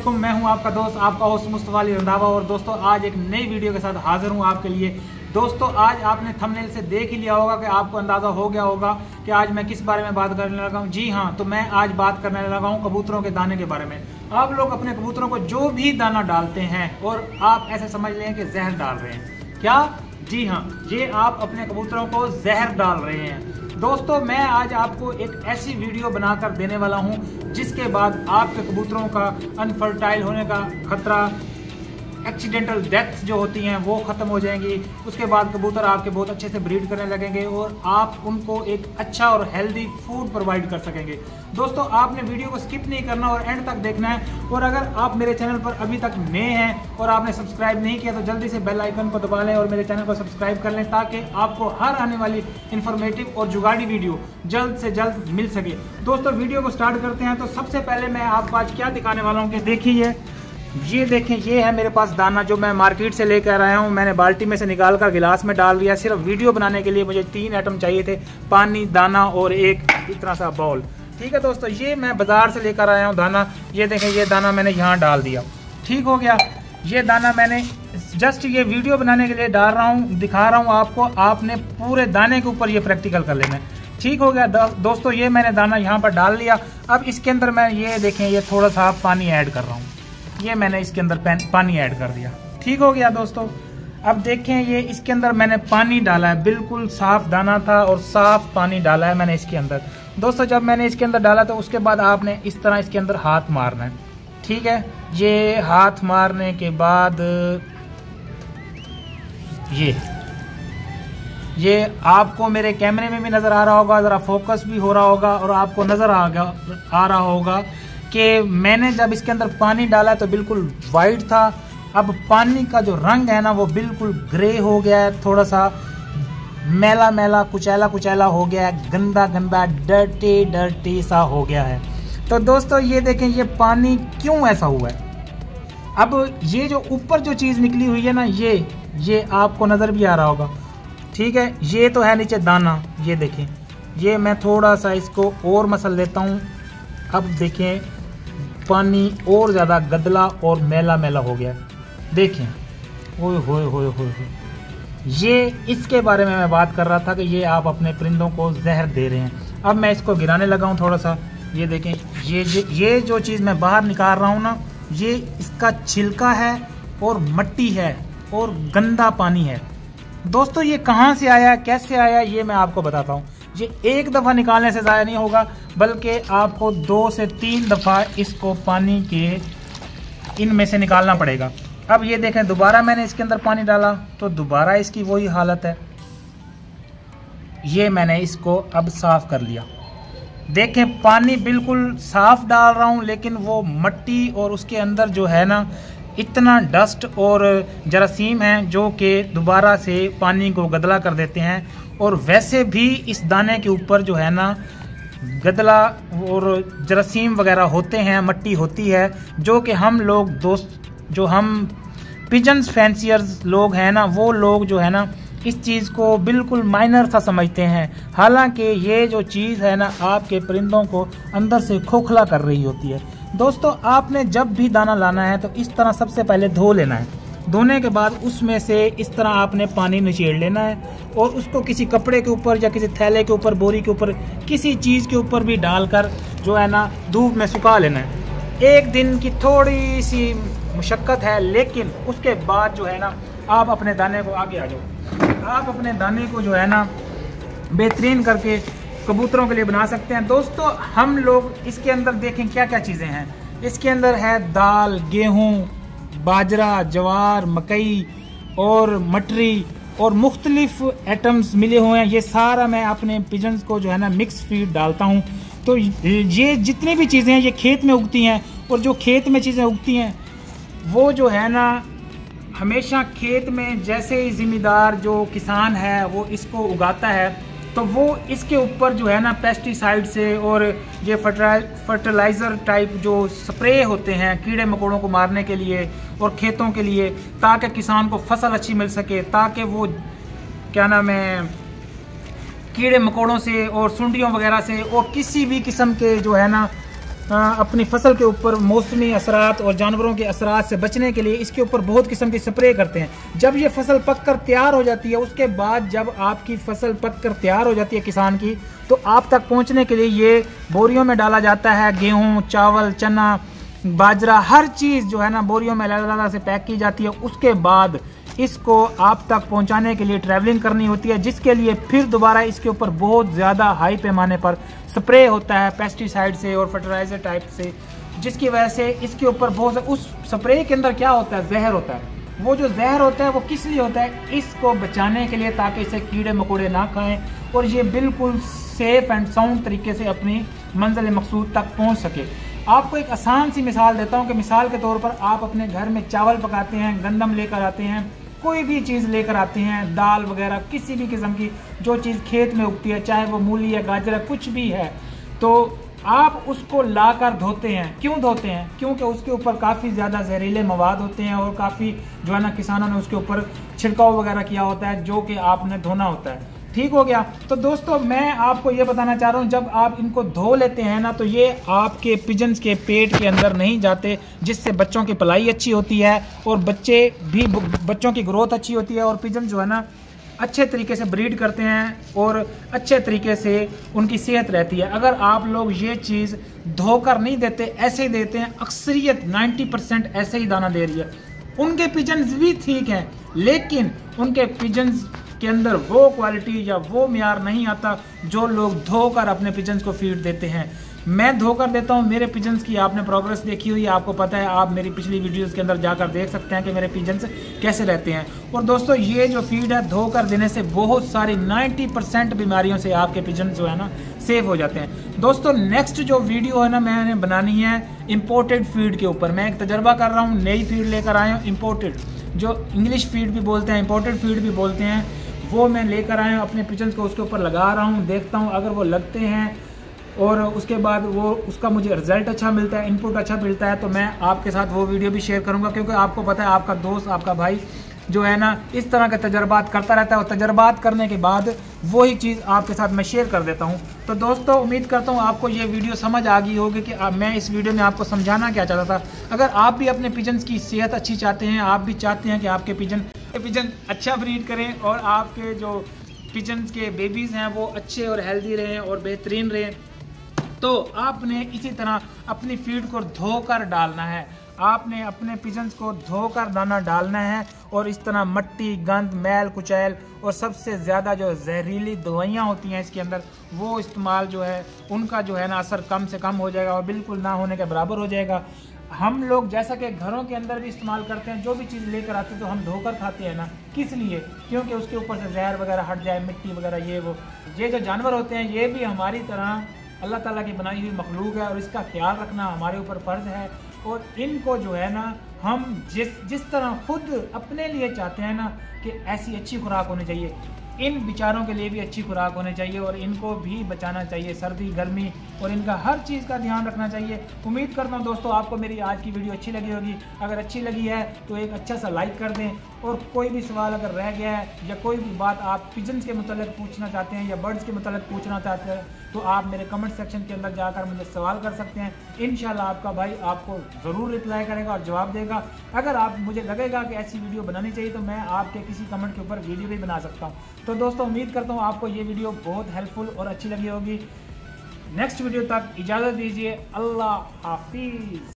वालेकुम। मैं हूं आपका दोस्त, आपका होस्ट मुस्तफा अली रंधावा। और दोस्तों आज एक नई वीडियो के साथ हाजिर हूं आपके लिए। दोस्तों आज आपने थंबनेल से देख ही लिया होगा कि आपको अंदाज़ा हो गया होगा कि आज मैं किस बारे में बात करने लगा हूं। जी हाँ, तो मैं आज बात करने लगा हूं कबूतरों के दाने के बारे में। आप लोग अपने कबूतरों को जो भी दाना डालते हैं और आप ऐसे समझ लें कि जहर डाल रहे हैं। क्या? जी हाँ, ये आप अपने कबूतरों को जहर डाल रहे हैं। दोस्तों मैं आज आपको एक ऐसी वीडियो बनाकर देने वाला हूं जिसके बाद आपके कबूतरों का अनफर्टाइल होने का खतरा, एक्सीडेंटल डेथ जो होती हैं वो ख़त्म हो जाएंगी। उसके बाद कबूतर आपके बहुत अच्छे से ब्रीड करने लगेंगे और आप उनको एक अच्छा और हेल्दी फूड प्रोवाइड कर सकेंगे। दोस्तों आपने वीडियो को स्किप नहीं करना और एंड तक देखना है। और अगर आप मेरे चैनल पर अभी तक नए हैं और आपने सब्सक्राइब नहीं किया तो जल्दी से बेल आइकन को दबा लें और मेरे चैनल को सब्सक्राइब कर लें ताकि आपको हर आने वाली इन्फॉर्मेटिव और जुगाड़ी वीडियो जल्द से जल्द मिल सके। दोस्तों वीडियो को स्टार्ट करते हैं। तो सबसे पहले मैं आपको आज क्या दिखाने वाला हूँ कि देखिए, ये देखें, ये है मेरे पास दाना जो मैं मार्केट से लेकर आया हूँ। मैंने बाल्टी में से निकाल कर गिलास में डाल दिया। सिर्फ वीडियो बनाने के लिए मुझे 3 आइटम चाहिए थे, पानी, दाना और एक इतना सा बाउल। ठीक है दोस्तों, ये मैं बाज़ार से लेकर आया हूँ दाना। ये देखें, ये दाना मैंने यहाँ डाल दिया। ठीक हो गया। ये दाना मैंने जस्ट ये वीडियो बनाने के लिए डाल रहा हूँ, दिखा रहा हूँ आपको। आपने पूरे दाने के ऊपर ये प्रैक्टिकल कर लेना है। ठीक हो गया दोस्तों, ये मैंने दाना यहाँ पर डाल लिया। अब इसके अंदर मैं ये देखें, ये थोड़ा सा पानी ऐड कर रहा हूँ। ये मैंने इसके अंदर पानी ऐड कर दिया। ठीक हो गया दोस्तों। अब देखें, ये इसके अंदर मैंने पानी डाला है, बिल्कुल साफ दाना था और साफ पानी डाला है मैंने इसके अंदर। दोस्तों जब मैंने इसके अंदर डाला तो उसके बाद आपने इस तरह इसके अंदर हाथ मारना है। ठीक है, ये हाथ मारने के बाद ये आपको मेरे कैमरे में भी नजर आ रहा होगा, जरा फोकस भी हो रहा होगा और आपको नजर आ रहा होगा कि मैंने जब इसके अंदर पानी डाला तो बिल्कुल वाइट था। अब पानी का जो रंग है ना वो बिल्कुल ग्रे हो गया है, थोड़ा सा मैला मैला, कुचैला कुचैला हो गया है, गंदा गंदा, डर्टी डर्टी सा हो गया है। तो दोस्तों ये देखें, ये पानी क्यों ऐसा हुआ है। अब ये जो ऊपर जो चीज़ निकली हुई है ना, ये आपको नज़र भी आ रहा होगा। ठीक है, ये तो है नीचे दाना। ये देखें, ये मैं थोड़ा सा इसको और मसल देता हूँ। अब देखें, पानी और ज़्यादा गदला और मैला मैला हो गया। देखें, ओए होए होए होए, ये इसके बारे में मैं बात कर रहा था कि ये आप अपने परिंदों को जहर दे रहे हैं। अब मैं इसको गिराने लगा हूँ थोड़ा सा। ये देखें, ये जो चीज़ मैं बाहर निकाल रहा हूँ ना, ये इसका छिलका है और मिट्टी है और गंदा पानी है। दोस्तों ये कहाँ से आया, कैसे आया, ये मैं आपको बताता हूँ। ये एक दफ़ा निकालने से ज़ाया नहीं होगा, बल्कि आपको 2 से 3 दफ़ा इसको पानी के इनमें से निकालना पड़ेगा। अब ये देखें, दोबारा मैंने इसके अंदर पानी डाला तो दोबारा इसकी वही हालत है। ये मैंने इसको अब साफ़ कर लिया। देखें, पानी बिल्कुल साफ़ डाल रहा हूँ लेकिन वो मिट्टी और उसके अंदर जो है ना इतना डस्ट और जरासीम हैं जो कि दोबारा से पानी को गदला कर देते हैं। और वैसे भी इस दाने के ऊपर जो है ना गदला और जरासीम वगैरह होते हैं, मिट्टी होती है, जो कि हम लोग जो हम पिजन्स फैंसियर्स लोग हैं ना, वो लोग जो है ना इस चीज़ को बिल्कुल माइनर सा समझते हैं। हालांकि ये जो चीज़ है ना आपके परिंदों को अंदर से खोखला कर रही होती है। दोस्तों आपने जब भी दाना लाना है तो इस तरह सबसे पहले धो लेना है। धोने के बाद उसमें से इस तरह आपने पानी निचोड़ लेना है और उसको किसी कपड़े के ऊपर या किसी थैले के ऊपर, बोरी के ऊपर, किसी चीज़ के ऊपर भी डालकर जो है ना धूप में सुखा लेना है। एक दिन की थोड़ी सी मुशक्क़त है, लेकिन उसके बाद जो है ना आप अपने दाने को, आगे आ जाओ, आप अपने दाने को जो है ना बेहतरीन करके कबूतरों के लिए बना सकते हैं। दोस्तों हम लोग इसके अंदर देखें क्या क्या चीज़ें हैं। इसके अंदर है दाल, गेहूँ, बाजरा, जवार, मकई और मटरी और मुख्तलिफ आइटम्स मिले हुए हैं। ये सारा मैं अपने पिजन्स को जो है ना मिक्स फीड डालता हूँ। तो ये जितनी भी चीज़ें हैं ये खेत में उगती हैं और जो खेत में चीज़ें उगती हैं वो जो है ना हमेशा खेत में, जैसे ही ज़िम्मेदार जो किसान है वो इसको उगाता है तो वो इसके ऊपर जो है ना पेस्टिसाइड से और ये फर्टिलाइज़र टाइप जो स्प्रे होते हैं कीड़े मकोड़ों को मारने के लिए और खेतों के लिए, ताकि किसान को फसल अच्छी मिल सके, ताकि वो क्या नाम है कीड़े मकोड़ों से और सुंडियों वगैरह से और किसी भी किस्म के जो है ना अपनी फसल के ऊपर मौसमी असरात और जानवरों के असरात से बचने के लिए इसके ऊपर बहुत किस्म की स्प्रे करते हैं। जब ये फसल पककर तैयार हो जाती है, उसके बाद जब आपकी फसल पककर तैयार हो जाती है किसान की, तो आप तक पहुंचने के लिए ये बोरियों में डाला जाता है। गेहूं, चावल, चना, बाजरा, हर चीज़ जो है ना बोरियों में अलग से पैक की जाती है। उसके बाद इसको आप तक पहुंचाने के लिए ट्रैवलिंग करनी होती है, जिसके लिए फिर दोबारा इसके ऊपर बहुत ज़्यादा हाई पैमाने पर स्प्रे होता है पेस्टिसाइड से और फर्टिलाइजर टाइप से, जिसकी वजह से इसके ऊपर बहुत उस स्प्रे के अंदर क्या होता है, जहर होता है। वो जो जहर होता है वो किस लिए होता है, इसको बचाने के लिए, ताकि इसे कीड़े मकोड़े ना खाएं और ये बिल्कुल सेफ एंड साउंड तरीके से अपनी मंजिल मकसूद तक पहुँच सके। आपको एक आसान सी मिसाल देता हूँ कि मिसाल के तौर पर आप अपने घर में चावल पकाते हैं, गंदम लेकर आते हैं, कोई भी चीज़ लेकर आते हैं, दाल वगैरह किसी भी किस्म की जो चीज़ खेत में उगती है, चाहे वो मूली या गाजर है, कुछ भी है, तो आप उसको लाकर धोते हैं। क्यों धोते हैं? क्योंकि उसके ऊपर काफ़ी ज़्यादा जहरीले मवाद होते हैं और काफ़ी जो है ना किसानों ने उसके ऊपर छिड़काव वगैरह किया होता है, जो कि आपने धोना होता है। ठीक हो गया। तो दोस्तों मैं आपको ये बताना चाह रहा हूँ, जब आप इनको धो लेते हैं ना, तो ये आपके पिजन्स के पेट के अंदर नहीं जाते, जिससे बच्चों की पलाई अच्छी होती है और बच्चों की ग्रोथ अच्छी होती है और पिजन जो है ना अच्छे तरीके से ब्रीड करते हैं और अच्छे तरीके से उनकी सेहत रहती है। अगर आप लोग ये चीज़ धोकर नहीं देते, ऐसे ही देते हैं, अक्सरियत 90% ऐसे ही दाना दे रही है। उनके पिजन्स भी ठीक हैं, लेकिन उनके पिजन्स के अंदर वो क्वालिटी या वो म्यार नहीं आता जो लोग धोकर अपने पिजन्स को फीड देते हैं। मैं धोकर देता हूँ। मेरे पिजन्स की आपने प्रोग्रेस देखी हुई है, आपको पता है, आप मेरी पिछली वीडियोस के अंदर जाकर देख सकते हैं कि मेरे पिजन्स कैसे रहते हैं। और दोस्तों ये जो फीड है, धोकर देने से बहुत सारी 90% बीमारियों से आपके पिजन्स जो है ना सेफ हो जाते हैं। दोस्तों नेक्स्ट जो वीडियो है ना मैंने बनानी है इम्पोर्टेड फीड के ऊपर। मैं एक तजर्बा कर रहा हूँ, नई फीड लेकर आया हूँ, इम्पोर्टेड, जो इंग्लिश फीड भी बोलते हैं, इम्पोर्टेड फीड भी बोलते हैं, वो मैं लेकर आया हूँ अपने पिजन्स को, उसके ऊपर लगा रहा हूँ, देखता हूँ अगर वो लगते हैं और उसके बाद वो उसका मुझे रिजल्ट अच्छा मिलता है, इनपुट अच्छा मिलता है, तो मैं आपके साथ वो वीडियो भी शेयर करूँगा। क्योंकि आपको पता है आपका दोस्त, आपका भाई जो है ना इस तरह के तजर्बात करता रहता है और तजर्बात करने के बाद वही चीज़ आपके साथ मैं शेयर कर देता हूँ। तो दोस्तों उम्मीद करता हूँ आपको ये वीडियो समझ आ गई होगी कि मैं इस वीडियो में आपको समझाना क्या चाहता था। अगर आप भी अपने पिजन्स की सेहत अच्छी चाहते हैं, आप भी चाहते हैं कि आपके पिजन अच्छा ब्रीड करें और आपके जो पिजन्स के बेबीज़ हैं वो अच्छे और हेल्दी रहें और बेहतरीन रहें, तो आपने इसी तरह अपनी फीड को धोकर डालना है। आपने अपने पिजन्स को धोकर दाना डालना है और इस तरह मट्टी, गंद, मैल, कुचैल और सबसे ज़्यादा जो जहरीली दवाइयाँ होती हैं इसके अंदर, वो इस्तेमाल जो है उनका जो है ना असर कम से कम हो जाएगा और बिल्कुल ना होने के बराबर हो जाएगा। हम लोग जैसा कि घरों के अंदर भी इस्तेमाल करते हैं, जो भी चीज़ लेकर आते हैं तो हम धोकर खाते हैं ना, किस लिए? क्योंकि उसके ऊपर से जहर वगैरह हट जाए, मिट्टी वगैरह ये वो। ये जो जानवर होते हैं ये भी हमारी तरह अल्लाह ताला की बनाई हुई मखलूक है और इसका ख्याल रखना हमारे ऊपर फ़र्ज़ है। और इनको जो है ना हम जिस तरह खुद अपने लिए चाहते हैं ना कि ऐसी अच्छी खुराक होनी चाहिए, इन बेचारों के लिए भी अच्छी खुराक होनी चाहिए और इनको भी बचाना चाहिए सर्दी गर्मी और इनका हर चीज़ का ध्यान रखना चाहिए। उम्मीद करता हूँ दोस्तों आपको मेरी आज की वीडियो अच्छी लगी होगी। अगर अच्छी लगी है तो एक अच्छा सा लाइक कर दें और कोई भी सवाल अगर रह गया है या कोई भी बात आप पिजन्स के मतलब पूछना चाहते हैं या बर्ड्स के मतलब पूछना चाहते हैं तो आप मेरे कमेंट सेक्शन के अंदर जाकर मुझे सवाल कर सकते हैं। इंशाल्लाह आपका भाई आपको ज़रूर रिप्लाई करेगा और जवाब देगा। अगर आप मुझे लगेगा कि ऐसी वीडियो बनानी चाहिए तो मैं आपके किसी कमेंट के ऊपर वीडियो भी बना सकता हूँ। तो दोस्तों उम्मीद करता हूँ आपको ये वीडियो बहुत हेल्पफुल और अच्छी लगी होगी। नेक्स्ट वीडियो तक इजाज़त दीजिए। अल्लाह हाफिज़।